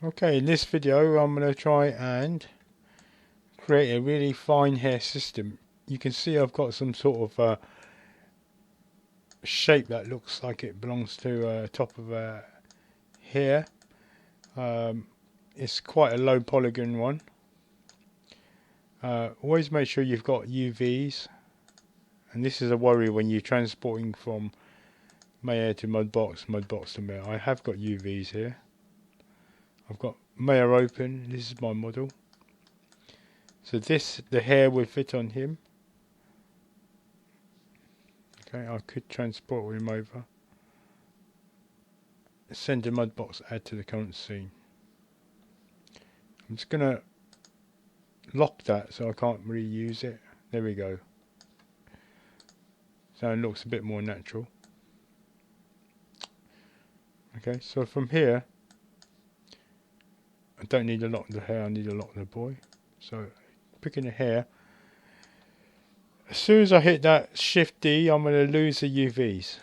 Okay, in this video I'm going to try and create a really fine hair system. You can see I've got some sort of shape that looks like it belongs to top of a hair. It's quite a low polygon one. Always make sure you've got UVs, and this is a worry when you're transporting from Maya to Mudbox to Maya. I have got UVs here. I've got Maya open. This is my model. So the hair will fit on him. Okay, I could transport him over. Send to Mudbox, add to the current scene. I'm just going to lock that so I can't really use it. There we go. So it looks a bit more natural. Okay, so from here, I don't need a lot of the hair, I need a lot of the boy. So picking the hair. As soon as I hit that Shift D, I'm going to lose the UVs.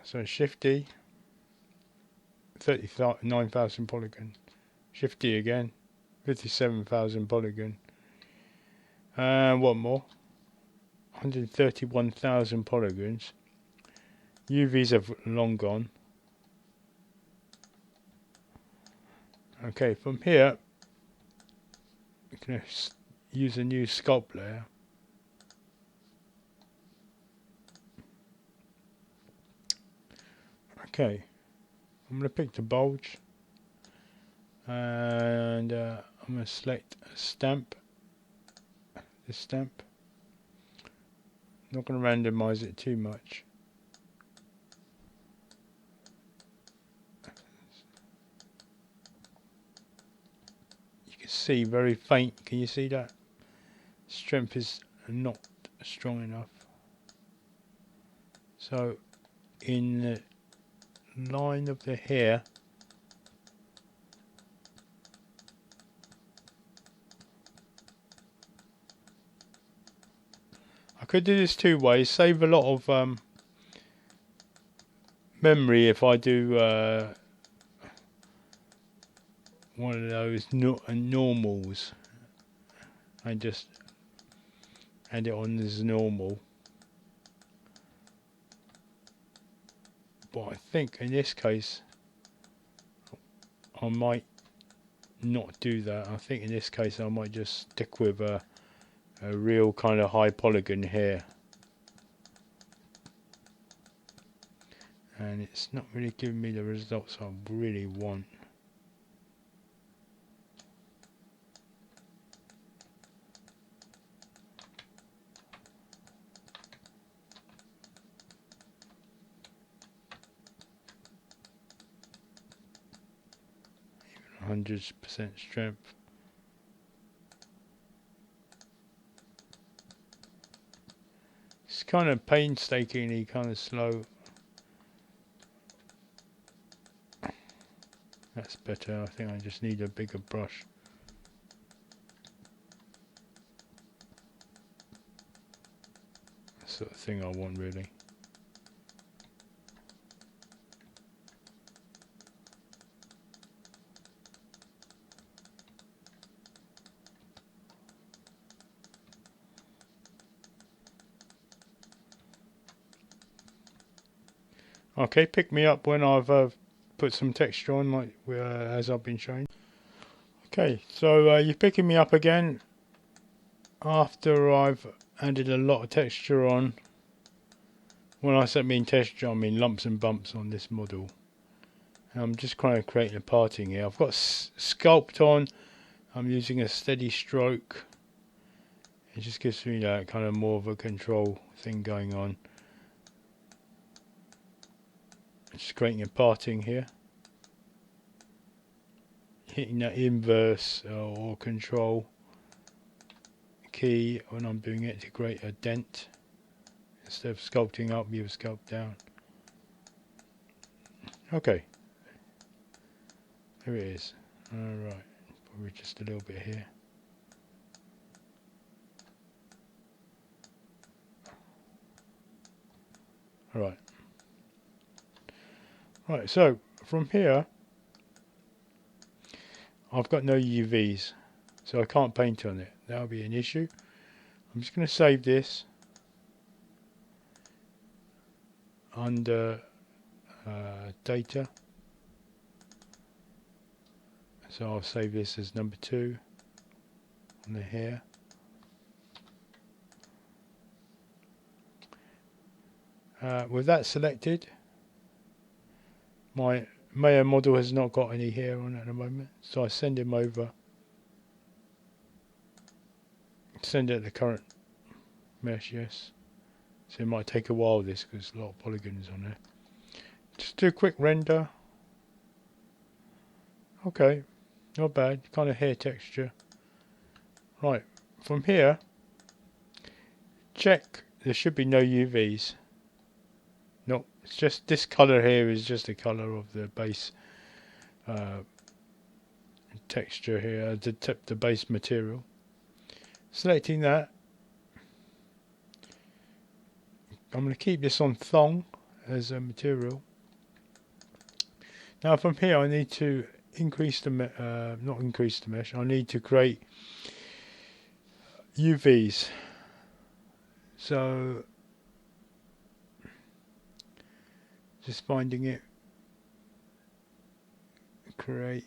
So Shift D, 39,000 polygon. Shift D again, 57,000 polygon. And one more, 131,000 polygons. UVs have long gone. Okay, from here, we can use a new sculpt layer. Okay, I'm going to pick the bulge, and I'm going to select a stamp, this stamp. Not going to randomize it too much. You can see very faint, can you see that? Strength is not strong enough. So in the line of the hair, I could do this two ways, save a lot of memory if I do one of those normals and just add it on as normal. But I think in this case I might not do that. I think in this case I might just stick with a real kind of high polygon hair, and it's not really giving me the results I really want. Even 100% strength. It's kind of painstakingly kind of slow. That's better. I think I just need a bigger brush. That's the sort of thing I want, really. Okay, pick me up when I've put some texture on, like as I've been showing. Okay, so you're picking me up again after I've added a lot of texture on. When I mean texture, I mean lumps and bumps on this model. And I'm just kind of creating a parting here. I've got sculpt on. I'm using a steady stroke. It just gives me that kind of more of a control thing going on. Just creating a parting here, hitting that inverse or control key when I'm doing it to create a dent. Instead of sculpting up, you sculpt down. Okay, there it is. Alright, probably just a little bit here. Alright. Right, so from here I've got no UVs, so I can't paint on it. That'll be an issue. I'm just going to save this under data. So I'll save this as number 2 on the hair. With that selected, my Maya model has not got any hair on it at the moment, so I send him over. Send it the current mesh, yes. So it might take a while this because a lot of polygons on there. Just do a quick render. Okay, not bad, kind of hair texture. Right, from here, check there should be no UVs. No, it's just this color here is just the color of the base texture here, the base material. Selecting that, I'm going to keep this on thong as a material. Now from here I need to increase the not increase the mesh. I need to create UVs. So just finding it. Create.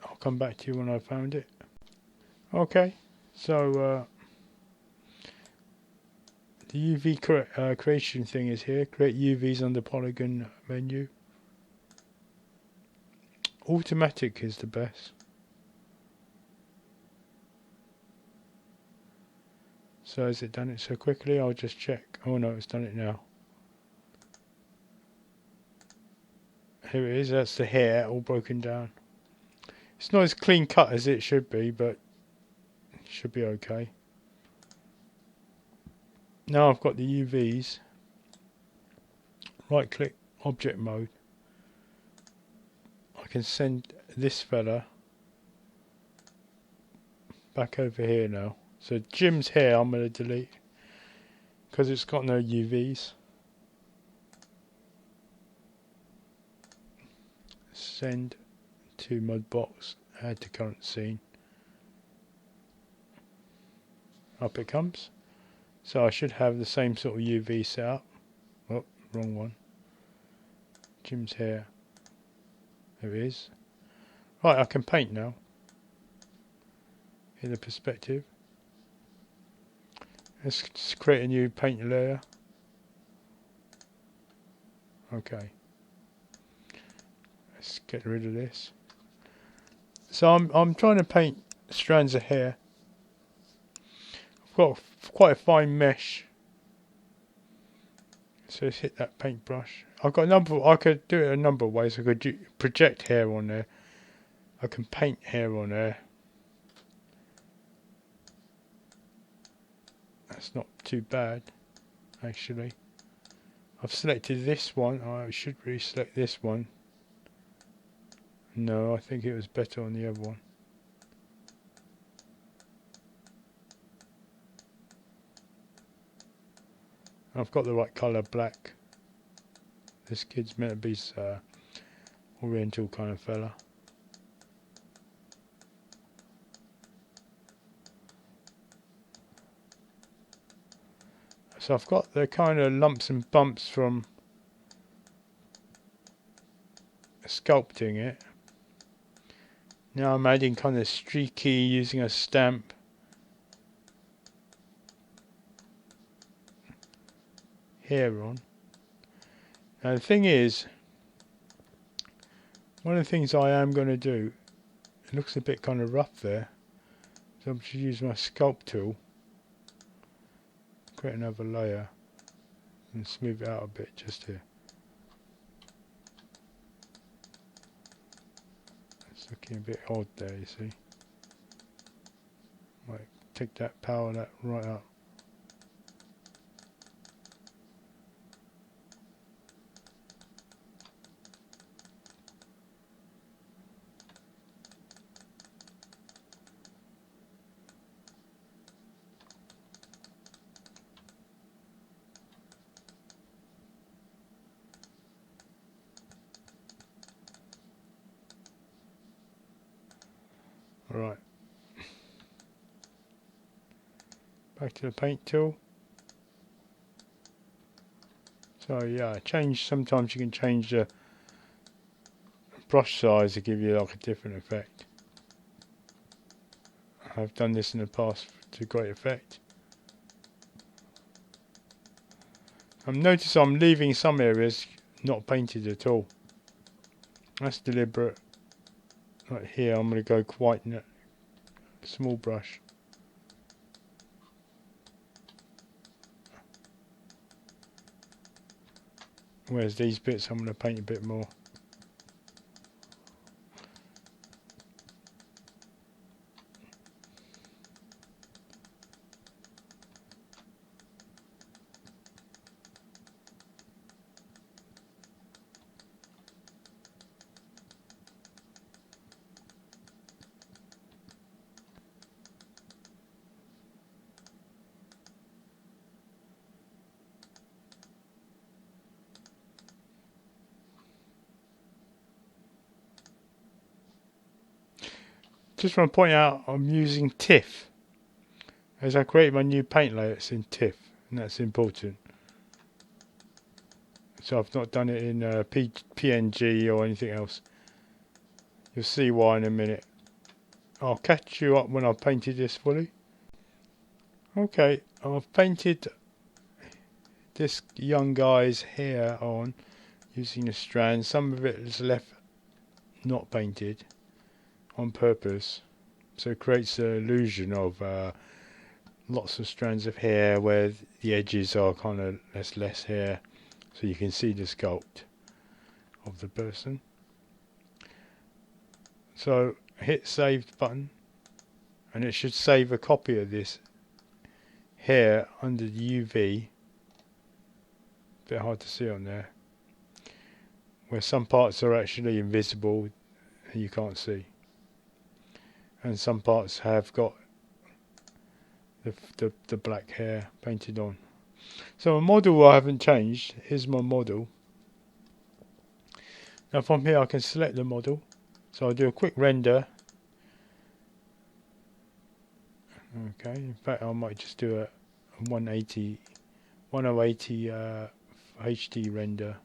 I'll come back to you when I found it. Okay, so the UV creation thing is here. Create UVs on the polygon menu. Automatic is the best. So has it done it so quickly? I'll just check. Oh no, it's done it now. Here it is, that's the hair all broken down. It's not as clean cut as it should be, but it should be okay. Now I've got the UVs. Right click, object mode. I can send this fella back over here now. So Jim's hair I'm going to delete because it's got no UVs. Send to Mudbox, add to current scene. Up it comes. So I should have the same sort of UV set up. Oh, wrong one. Jim's hair. There it is. Right, I can paint now. In the perspective. Let's just create a new paint layer. Okay. Let's get rid of this. So I'm trying to paint strands of hair. I've got quite a fine mesh. So let's hit that paintbrush. I've got a number. I could do it a number of ways. I could project hair on there. I can paint hair on there. That's not too bad, actually. I've selected this one. I should really select this one. No, I think it was better on the other one. I've got the right colour, black. This kid's meant to be oriental kind of fella. So I've got the kind of lumps and bumps from sculpting it. Now I'm adding kind of streaky using a stamp. Hair on. Now the thing is, one of the things I am going to do, it looks a bit kind of rough there, so I'm just use my sculpt tool, create another layer and smooth it out a bit just here. It's looking a bit odd there, you see. Like take that, power that right up. Alright. Back to the paint tool. So yeah, sometimes you can change the brush size to give you like a different effect. I've done this in the past to great effect. Notice I'm leaving some areas not painted at all. That's deliberate. Right here I'm going to go quite small brush. Whereas these bits I'm going to paint a bit more. Just want to point out I'm using TIFF. As I create my new paint layer, it's in TIFF, and that's important. So I've not done it in PNG or anything else. You'll see why in a minute. I'll catch you up when I've painted this fully. Okay, I've painted this young guy's hair on using a strand. Some of it is left not painted on purpose, so it creates the illusion of lots of strands of hair where the edges are kind of less hair, so you can see the sculpt of the person. So hit saved button, and it should save a copy of this hair under the UV. Bit hard to see on there, where some parts are actually invisible and you can't see, and some parts have got the black hair painted on. So my model I haven't changed. Here's my model. Now from here I can select the model. So I'll do a quick render. Okay, in fact I might just do a 1080 HD render.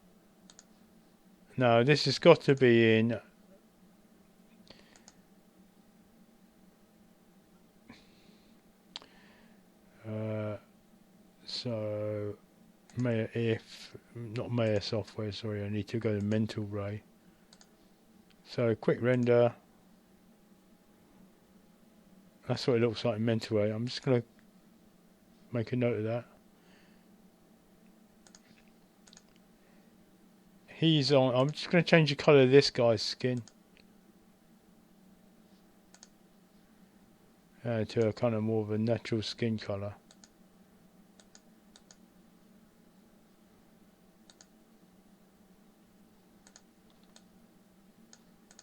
Now this has got to be in so not Maya software, sorry, I need to go to Mental Ray. So quick render. That's what it looks like in Mental Ray. I'm just going to make a note of that. He's on. I'm just going to change the colour of this guy's skin to a kind of more of a natural skin colour.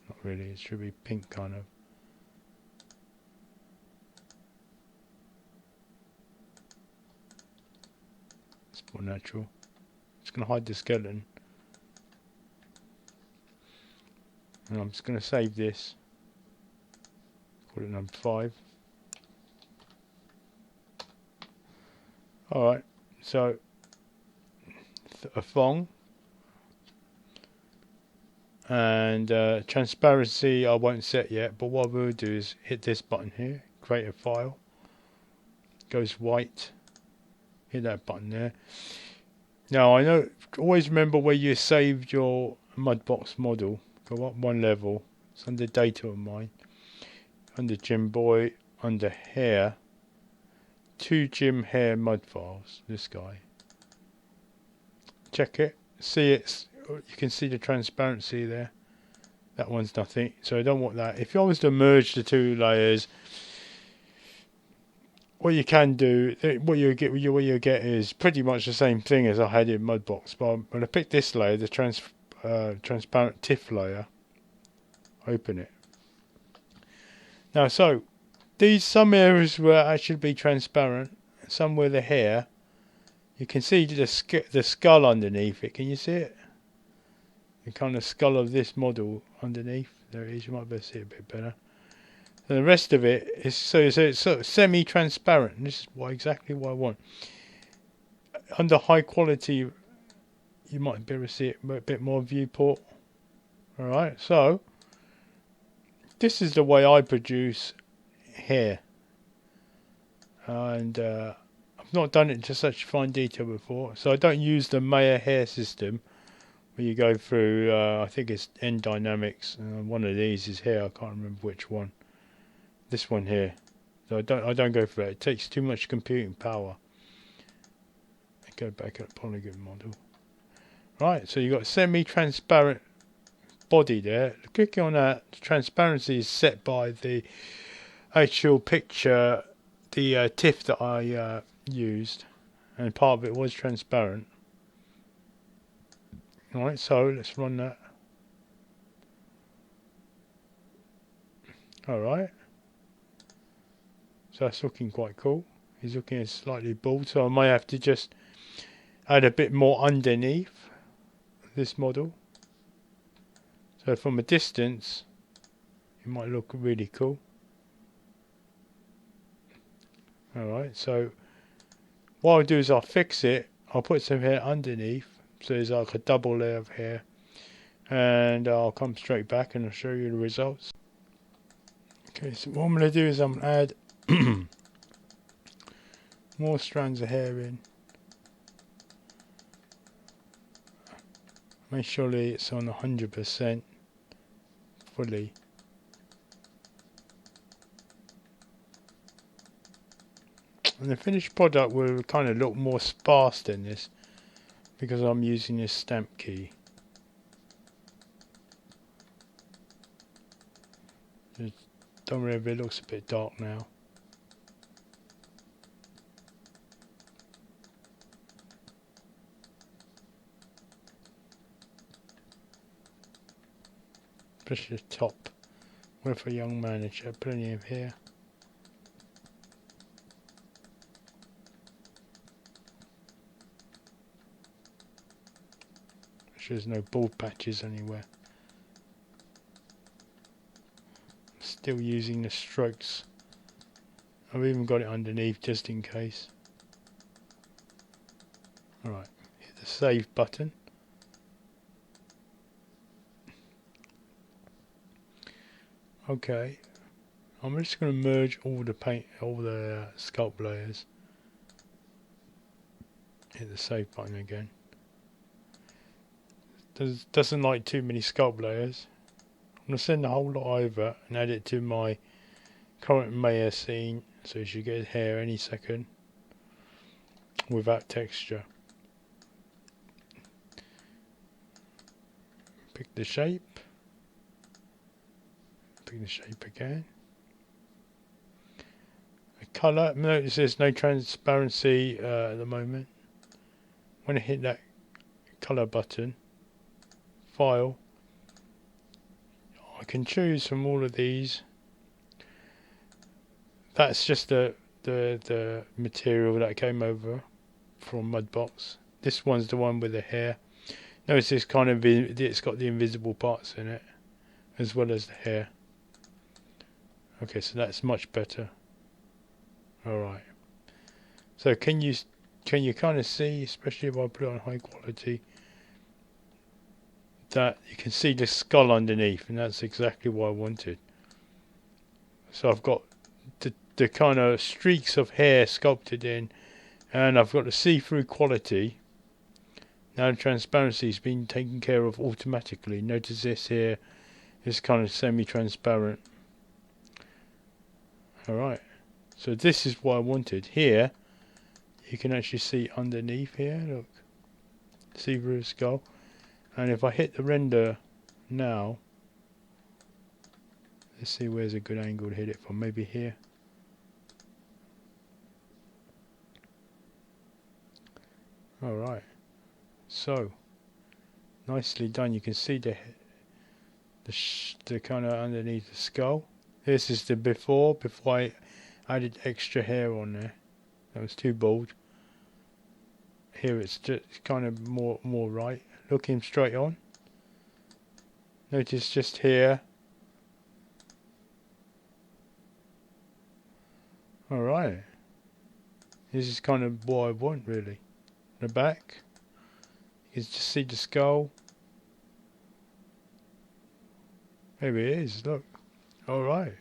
Not really. It should be pink kind of. It's more natural. Just going to hide the skeleton. And I'm just going to save this. Call it number 5. Alright, so a thong. And transparency I won't set yet, but what we'll do is hit this button here, create a file. Goes white. Hit that button there. Now I know, always remember where you saved your Mudbox model. Go up one level. It's under data on mine. Under Jim Boy, under hair. 2 Jim hair mud files. This guy. Check it. See it's. You can see the transparency there. That one's nothing. So I don't want that. If I was to merge the 2 layers, what you can do, what you get is pretty much the same thing as I had in Mudbox. But when I pick this layer, the transparent TIFF layer, open it. Now, so some areas where I should be transparent, some where the hair, you can see the skull underneath it. Can you see it? The kind of skull of this model underneath. There it is. You might be able to see it a bit better. And the rest of it is so it's sort of semi-transparent. And this is exactly what I want. Under high quality, you might be able to see it a bit more viewport. Alright, so this is the way I produce hair. And I've not done it to such fine detail before. So I don't use the Maya hair system where you go through, I think it's N Dynamics. One of these is here, I can't remember which one. This one here. So I don't go for that. It takes too much computing power. Go back at polygon model. Right, so you've got semi-transparent body there. Clicking on that, the transparency is set by the actual picture, the TIFF that I used, and part of it was transparent. Alright, so let's run that. Alright. So that's looking quite cool. He's looking slightly bald, so I may have to just add a bit more underneath this model. So from a distance, it might look really cool. Alright, so what I'll do is I'll fix it. I'll put some hair underneath, so there's like a double layer of hair. And I'll come straight back and I'll show you the results. Okay, so what I'm going to do is I'm going to add more strands of hair in. Make sure it's on 100% fully. And the finished product will kind of look more sparse than this because I'm using this stamp key. Don't worry if it looks a bit dark now. Especially the top. Where for a young man, it should have plenty of hair. There's no bald patches anywhere. Still using the strokes. I've even got it underneath just in case. Alright, hit the save button. Okay, I'm just going to merge all the sculpt layers. Hit the save button again. Doesn't like too many sculpt layers. I'm going to send the whole lot over and add it to my current Maya scene, so you should get hair any second without texture. Pick the shape. Pick the shape again. The colour. Notice there's no transparency at the moment. When I hit that colour button, file, I can choose from all of these. That's just the material that came over from Mudbox. This one's the one with the hair. Notice it's kind of it's got the invisible parts in it as well as the hair. Okay, so that's much better. Alright. So can you kind of see, especially if I put it on high quality, that you can see the skull underneath, and that's exactly what I wanted. So I've got the kind of streaks of hair sculpted in, and I've got the see-through quality. Now the transparency has been taken care of automatically. Notice this here is kind of semi-transparent. Alright, so this is what I wanted. Here you can actually see underneath here, look, see-through skull. And if I hit the render now, let's see where's a good angle to hit it from. Maybe here. Alright, so nicely done. You can see the kind of underneath the skull. This is the before I added extra hair on there. That was too bald. Here it's just kind of more right. Looking straight on. Notice just here Alright. This is kind of what I want, really. The back. You can just see the skull. Maybe it is, look. Alright.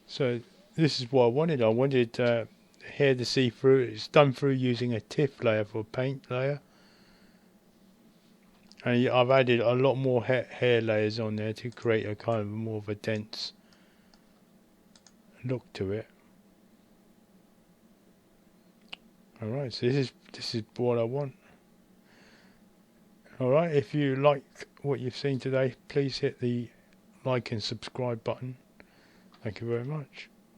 So, this is what I wanted. I wanted hair to see through. It's done through using a TIFF layer for a paint layer. And I've added a lot more hair layers on there to create a kind of more of a dense look to it. Alright, so this is what I want. Alright, if you like what you've seen today, please hit the like and subscribe button. Thank you very much.